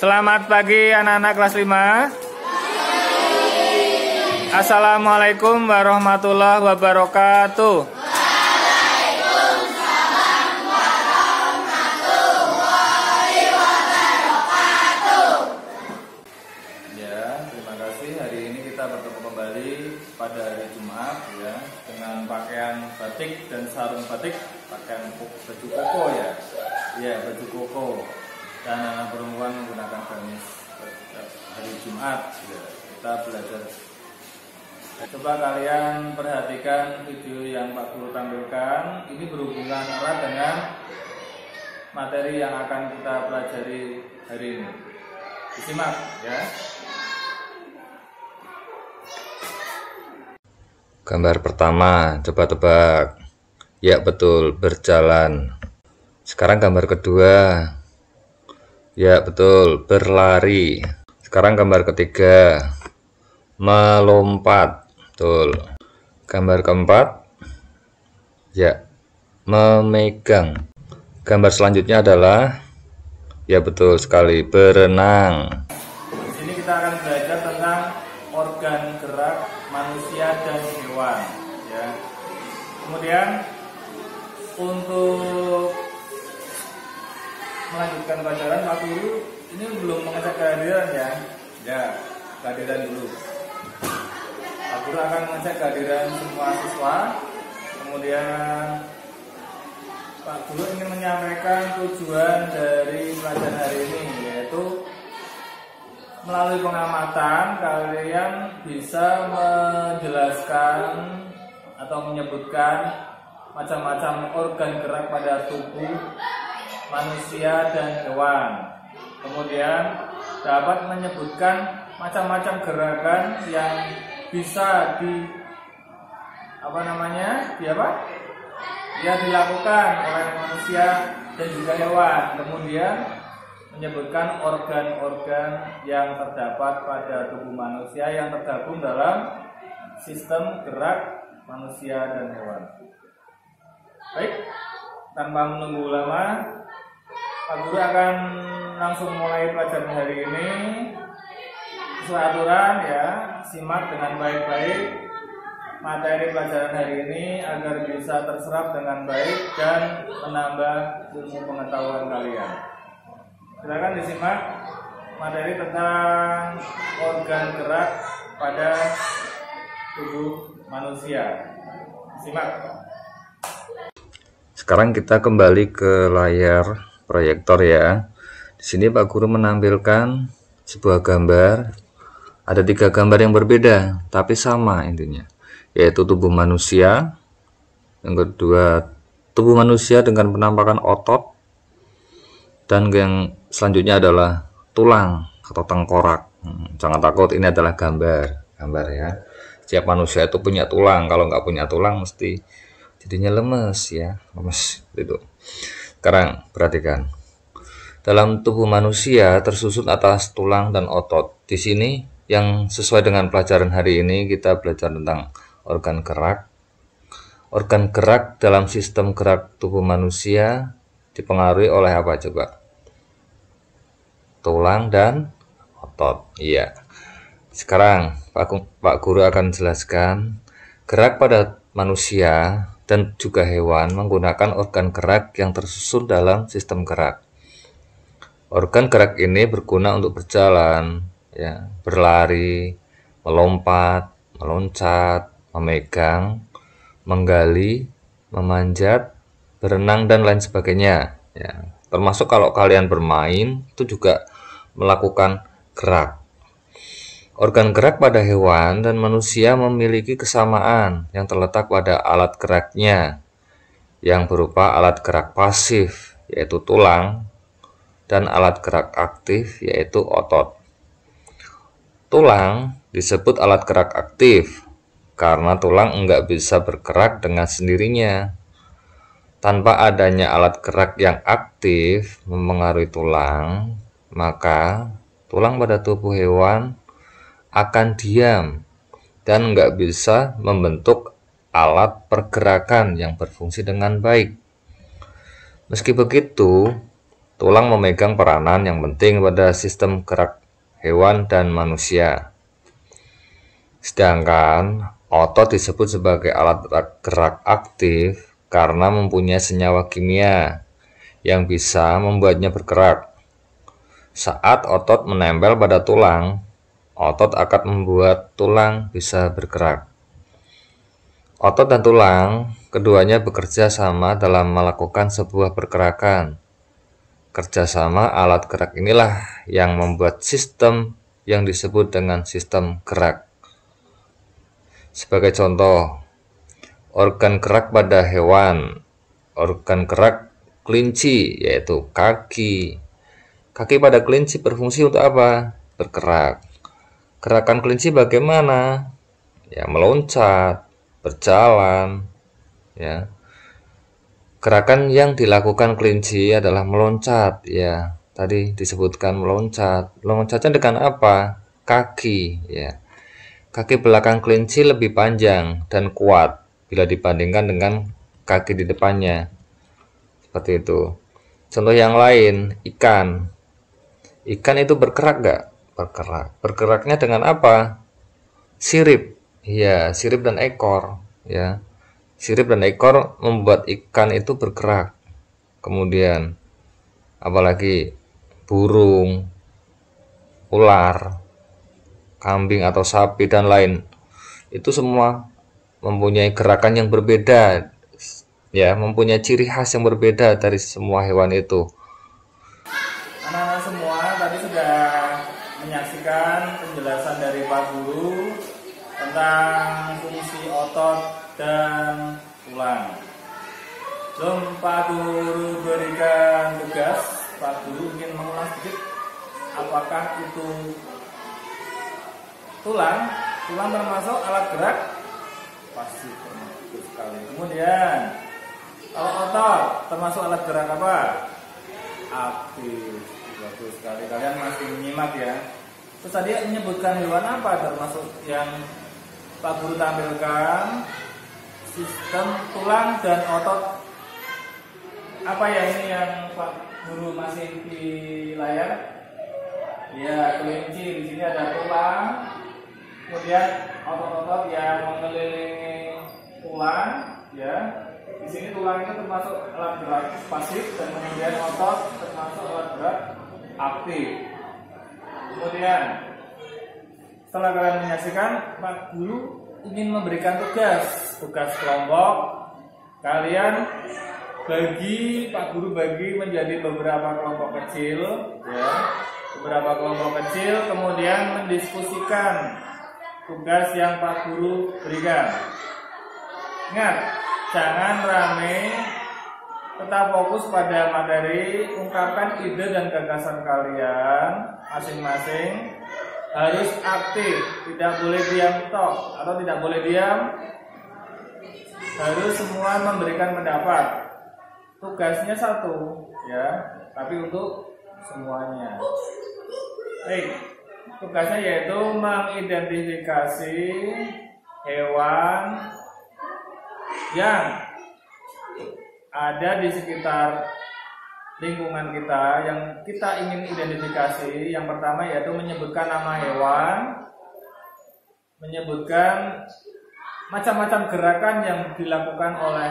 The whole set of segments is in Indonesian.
Selamat pagi anak-anak kelas 5. Assalamualaikum warahmatullahi wabarakatuh. Ya, terima kasih. Hari ini kita bertemu kembali pada hari Jumat ya, dengan pakaian batik dan sarung batik, pakaian baju koko ya. Ya, baju koko. Dan anak perempuan menggunakan gamis hari Jumat ya. Kita belajar. Coba kalian perhatikan video yang Pak Guru tampilkan. Ini berhubungan erat dengan materi yang akan kita pelajari hari ini. Disimak ya. Gambar pertama, coba tebak. Ya betul, berjalan. Sekarang gambar kedua. Ya betul, berlari. Sekarang gambar ketiga, melompat. Betul. Gambar keempat, ya, memegang. Gambar selanjutnya adalah, ya betul sekali, berenang. Di sini kita akan belajar tentang organ gerak manusia dan hewan ya. Kemudian untuk melanjutkan pelajaran, Pak Guru ini belum mengecek kehadiran ya. Ya, kehadiran dulu. Pak Guru akan mengecek kehadiran semua siswa. Kemudian Pak Guru ingin menyampaikan tujuan dari pelajaran hari ini, yaitu melalui pengamatan kalian bisa menjelaskan atau menyebutkan macam-macam organ gerak pada tubuh manusia dan hewan. Kemudian dapat menyebutkan macam-macam gerakan yang bisa dilakukan oleh manusia dan juga hewan. Kemudian menyebutkan organ-organ yang terdapat pada tubuh manusia yang tergabung dalam sistem gerak manusia dan hewan. Baik, tanpa menunggu lama, Pak Guru akan langsung mulai pelajaran hari ini. Sesuai aturan ya, simak dengan baik-baik materi pelajaran hari ini agar bisa terserap dengan baik dan menambah ilmu pengetahuan kalian. Silakan disimak materi tentang organ gerak pada tubuh manusia. Simak. Sekarang kita kembali ke layar proyektor ya. Di sini Pak Guru menampilkan sebuah gambar. Ada 3 gambar yang berbeda, tapi sama intinya, yaitu tubuh manusia. Yang kedua, tubuh manusia dengan penampakan otot. Dan yang selanjutnya adalah tulang atau tengkorak. Jangan takut, ini adalah gambar ya. Setiap manusia itu punya tulang. Kalau nggak punya tulang mesti jadinya lemes ya, lemes gitu. Sekarang perhatikan, dalam tubuh manusia tersusun atas tulang dan otot. Di sini yang sesuai dengan pelajaran hari ini kita belajar tentang organ gerak. Organ gerak dalam sistem gerak tubuh manusia dipengaruhi oleh apa coba? Tulang dan otot. Iya. Sekarang Pak Guru akan jelaskan gerak pada manusia dan juga hewan menggunakan organ gerak yang tersusun dalam sistem gerak. Organ gerak ini berguna untuk berjalan, ya, berlari, melompat, meloncat, memegang, menggali, memanjat, berenang dan lain sebagainya. Ya, termasuk kalau kalian bermain itu juga melakukan gerak. Organ gerak pada hewan dan manusia memiliki kesamaan yang terletak pada alat geraknya yang berupa alat gerak pasif yaitu tulang dan alat gerak aktif yaitu otot. Tulang disebut alat gerak aktif karena tulang enggak bisa bergerak dengan sendirinya. Tanpa adanya alat gerak yang aktif mempengaruhi tulang, maka tulang pada tubuh hewan akan diam dan nggak bisa membentuk alat pergerakan yang berfungsi dengan baik. Meski begitu, Tulang memegang peranan yang penting pada sistem gerak hewan dan manusia. Sedangkan otot disebut sebagai alat gerak aktif karena mempunyai senyawa kimia yang bisa membuatnya bergerak. Saat otot menempel pada tulang, otot akan membuat tulang bisa bergerak. Otot dan tulang, keduanya bekerja sama dalam melakukan sebuah pergerakan. Kerjasama alat gerak inilah yang membuat sistem yang disebut dengan sistem gerak. Sebagai contoh, organ gerak pada hewan, organ gerak kelinci yaitu kaki. Kaki pada kelinci berfungsi untuk apa? Bergerak. Gerakan kelinci bagaimana? Ya, meloncat, berjalan, ya. Gerakan yang dilakukan kelinci adalah meloncat, ya. Tadi disebutkan meloncat. Loncatnya dengan apa? Kaki, ya. Kaki belakang kelinci lebih panjang dan kuat bila dibandingkan dengan kaki di depannya. Seperti itu. Contoh yang lain, ikan. Ikan itu bergerak nggak? Bergerak. Bergeraknya dengan apa? Sirip. Ya, sirip dan ekor, ya. Sirip dan ekor membuat ikan itu bergerak. Kemudian apalagi burung, ular, kambing atau sapi dan lain. Itu semua mempunyai gerakan yang berbeda, ya, mempunyai ciri khas yang berbeda dari semua hewan itu. Anak-anak semua tadi sudah menyaksikan penjelasan dari Pak Guru tentang fungsi otot dan tulang. Sebelum Pak Guru berikan tugas, Pak Guru ingin mengulang sedikit apakah itu tulang termasuk alat gerak? Pasti termasuk sekali. Kemudian kalau otot termasuk alat gerak apa? Aktif. Bagus sekali, kalian masih menyimak ya. Terus tadi menyebutkan hewan apa termasuk yang Pak Guru tampilkan? Sistem tulang dan otot. Apa ya ini yang Pak Guru masih di layar? Ya, kelinci. Di sini ada tulang. Kemudian otot-otot yang mengelilingi tulang, ya. Di sini tulang itu termasuk alat gerak pasif dan kemudian otot termasuk alat gerak aktif. Kemudian setelah kalian menyaksikan, Pak Guru ingin memberikan tugas kelompok. Kalian Pak Guru bagi menjadi beberapa kelompok kecil, ya. Beberapa kelompok kecil, kemudian mendiskusikan tugas yang Pak Guru berikan. Ingat, jangan rame, tetap fokus pada materi, ungkapkan ide dan gagasan kalian masing-masing. Harus aktif, tidak boleh diam tok atau tidak boleh diam. Harus semua memberikan pendapat. Tugasnya satu, ya, tapi untuk semuanya. Baik, tugasnya yaitu mengidentifikasi hewan yang ada di sekitar lingkungan kita yang kita ingin identifikasi. Yang pertama yaitu menyebutkan nama hewan, menyebutkan macam-macam gerakan yang dilakukan oleh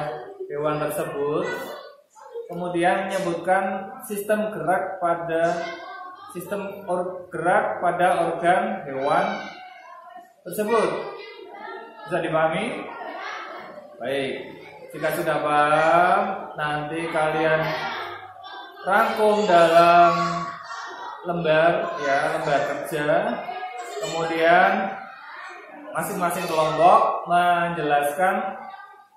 hewan tersebut, kemudian menyebutkan sistem gerak pada organ hewan tersebut. Bisa dipahami? Baik, jika sudah paham, nanti kalian rangkum dalam lembar kerja. Kemudian masing-masing kelompok menjelaskan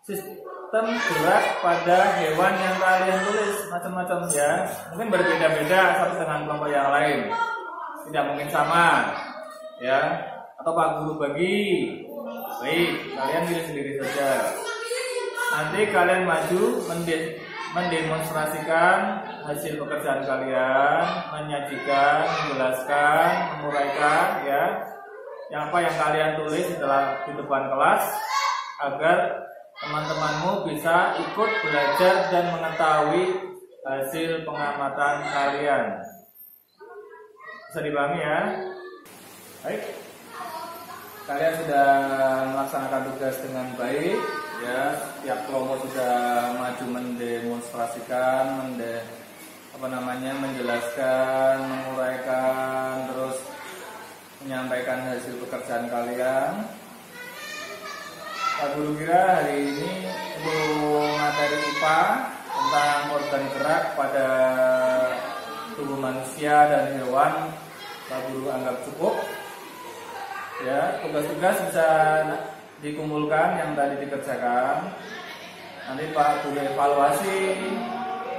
sistem gerak pada hewan yang kalian tulis, macam-macam ya. Mungkin berbeda-beda satu dengan kelompok yang lain, tidak mungkin sama, ya. Atau Pak Guru bagi. Baik, kalian pilih sendiri saja. Nanti kalian maju mendemonstrasikan hasil pekerjaan kalian, menyajikan, menjelaskan, menguraikan, ya, yang apa yang kalian tulis setelah di depan kelas, agar teman-temanmu bisa ikut belajar dan mengetahui hasil pengamatan kalian. Bisa dipahami ya? Baik. Kalian sudah melaksanakan tugas dengan baik ya. Tiap kelompok sudah maju mendemonstrasikan, menjelaskan, menguraikan, terus menyampaikan hasil pekerjaan kalian. Pak Guru kira hari ini untuk materi IPA tentang organ gerak pada tubuh manusia dan hewan, Pak Guru anggap cukup. Ya, tugas-tugas bisa dikumpulkan yang tadi dikerjakan. Nanti Pak Guru evaluasi,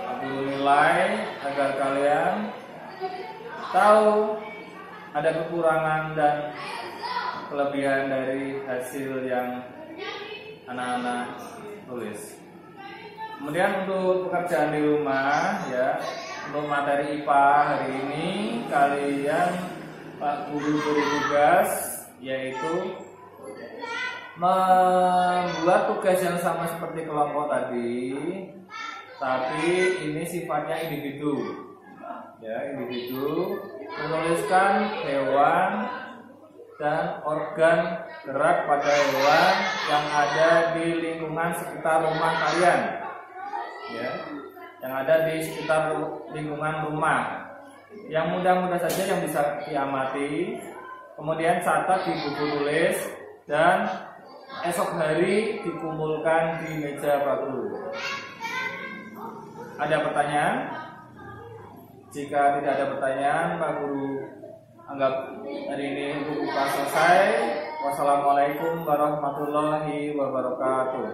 Pak Guru nilai agar kalian tahu ada kekurangan dan kelebihan dari hasil yang anak-anak tulis. Kemudian untuk pekerjaan di rumah ya, untuk materi IPA hari ini kalian Pak Guru beri tugas yaitu membuat tugas yang sama seperti kelompok tadi, tapi ini sifatnya individu. Ya, individu menuliskan hewan dan organ gerak pada hewan yang ada di lingkungan sekitar rumah kalian. Ya, yang ada di sekitar lingkungan rumah. Yang mudah-mudah saja yang bisa diamati. Kemudian catat di buku tulis dan esok hari dikumpulkan di meja Pak Guru. Ada pertanyaan? Jika tidak ada pertanyaan, Pak Guru anggap hari ini untuk UPA selesai. Wassalamualaikum warahmatullahi wabarakatuh.